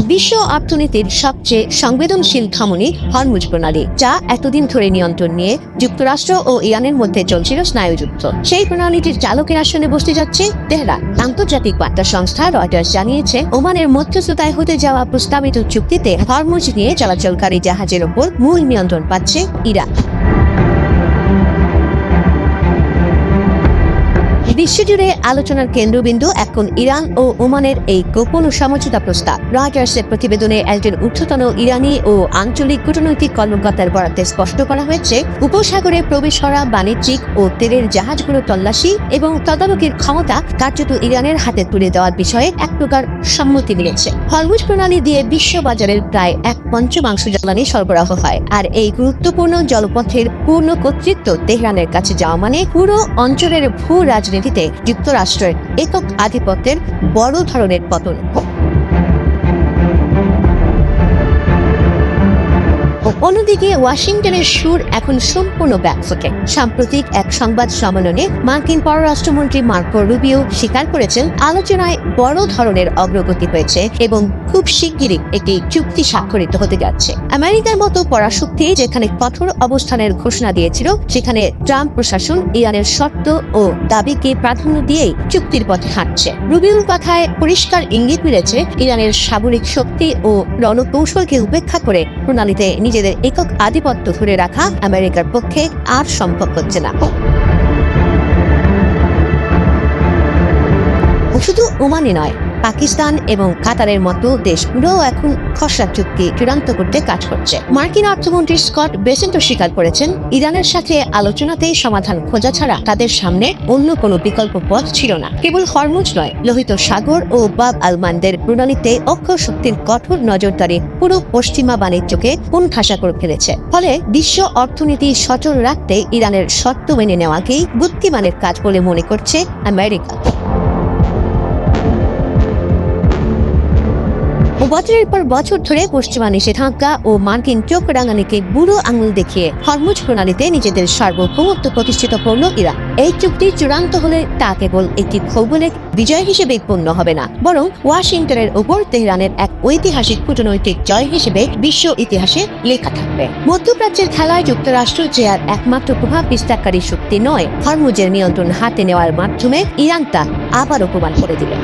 বিশ্ব অর্থনীতির সবচেয়ে সংবেদনশীল ধমনী হরমুজ প্রণালী, যা এতদিন ধরে নিয়ন্ত্রণ নিয়ে যুক্তরাষ্ট্র ও ইরানের মধ্যে চলছিল স্নায়ুযুদ্ধ। সেই প্রণালীটির চালকের আসনে বসতে যাচ্ছে তেহরান। আন্তর্জাতিক বার্তা সংস্থা রয়টার্স জানিয়েছে, ওমানের মধ্যস্থতায় হতে যাওয়া প্রস্তাবিত চুক্তিতে হরমুজ নিয়ে চলাচলকারী জাহাজের ওপর মূল নিয়ন্ত্রণ পাচ্ছে ইরান। বিশ্বজুড়ে আলোচনার কেন্দ্রবিন্দু এখন ইরান ও ওমানের এই গোপন সমঝোতা প্রস্তাব। রয়টার্সের প্রতিবেদনে একজন ঊর্ধ্বতন ইরানি ও আঞ্চলিক কূটনৈতিক কর্মকর্তার বরাতে স্পষ্ট করা হয়েছে, উপসাগরে প্রবেশ করা বাণিজ্যিক ও তেলের জাহাজগুলো তল্লাশি এবং তদারকির ক্ষমতা কার্যত ইরানের হাতে তুলে দেওয়ার বিষয়ে এক প্রকার সম্মতি মিলেছে। হরমুজ প্রণালী দিয়ে বিশ্ববাজারের প্রায় 1/5 জ্বালানি সরবরাহ হয়, আর এই গুরুত্বপূর্ণ জলপথের পূর্ণ কর্তৃত্ব তেহরানের কাছে যাওয়া মানে পুরো অঞ্চলের ভূ রাজনীতিতে যুক্তরাষ্ট্রের একক আধিপত্যের বড় ধরনের পতন। অন্যদিকে ওয়াশিংটনের সুর এখন সম্পূর্ণ ব্যাকফুটে। সাম্প্রতিক এক সংবাদ সম্মেলনে মার্কিন পররাষ্ট্রমন্ত্রী মার্কো রুবিও স্বীকার করেছেন, আলোচনায় বড় ধরনের অগ্রগতি হয়েছে এবং খুব শিগগিরই একটি চুক্তি স্বাক্ষরিত হতে যাচ্ছে। আমেরিকার মতো পরাশক্তি যেখানে কঠোর অবস্থানের ঘোষণা দিয়েছিল, সেখানে ট্রাম্প প্রশাসন ইরানের শর্ত ও দাবিকে প্রাধান্য দিয়েই চুক্তির পথে হাঁটছে। রুবিওর কথায় পরিষ্কার ইঙ্গিত মিলেছে, ইরানের সামরিক শক্তি ও রণকৌশলকে উপেক্ষা করে প্রণালীতে নিজেদের একক আধিপত্য ধরে রাখা আমেরিকার পক্ষে আর সম্ভব হচ্ছে না। শুধু ওমানে নয়, পাকিস্তান এবং কাতারের মতো দেশগুলো এখন খসড়া চুক্তি চূড়ান্ত করতে কাজ করছে। মার্কিন অর্থমন্ত্রী স্কট বেসেন্টও স্বীকার করেছেন, ইরানের সাথে আলোচনাতেই সমাধান খোঁজা ছাড়া তাদের সামনে অন্য কোনো বিকল্প পথ ছিল না। কেবল হরমুজ নয়, লোহিত সাগর ও বাব আল মান্দের প্রণালীতে অক্ষয় শক্তির কঠোর নজরদারি পুরো পশ্চিমা বাণিজ্যকে কোণঠাসা করে ফেলেছে। ফলে বিশ্ব অর্থনীতি সচল রাখতে ইরানের শর্ত মেনে নেওয়াকেই বুদ্ধিমানের কাজ বলে মনে করছে আমেরিকা। বছরের পর বছর ধরে পশ্চিমা নিষেধাজ্ঞা ও মার্কিন চোখ রাঙানিকে বুড়ো আঙুল দেখিয়ে হরমুজ প্রণালীতে নিজেদের সার্বভৌমত্ব প্রতিষ্ঠিত করল ইরান। এই চুক্তি চূড়ান্ত হলে তা কেবল একটি ভৌগোলিক বিজয় হিসেবে পূর্ণ হবে না, বরং ওয়াশিংটনের উপর তেহরানের এক ঐতিহাসিক কূটনৈতিক জয় হিসেবে বিশ্ব ইতিহাসে লেখা থাকবে। মধ্যপ্রাচ্যের খেলায় যুক্তরাষ্ট্র যে আর একমাত্র প্রভাব বিস্তারকারী শক্তি নয়, হরমুজের নিয়ন্ত্রণ হাতে নেওয়ার মাধ্যমে ইরান তা আবারও প্রমাণ করে দিবে।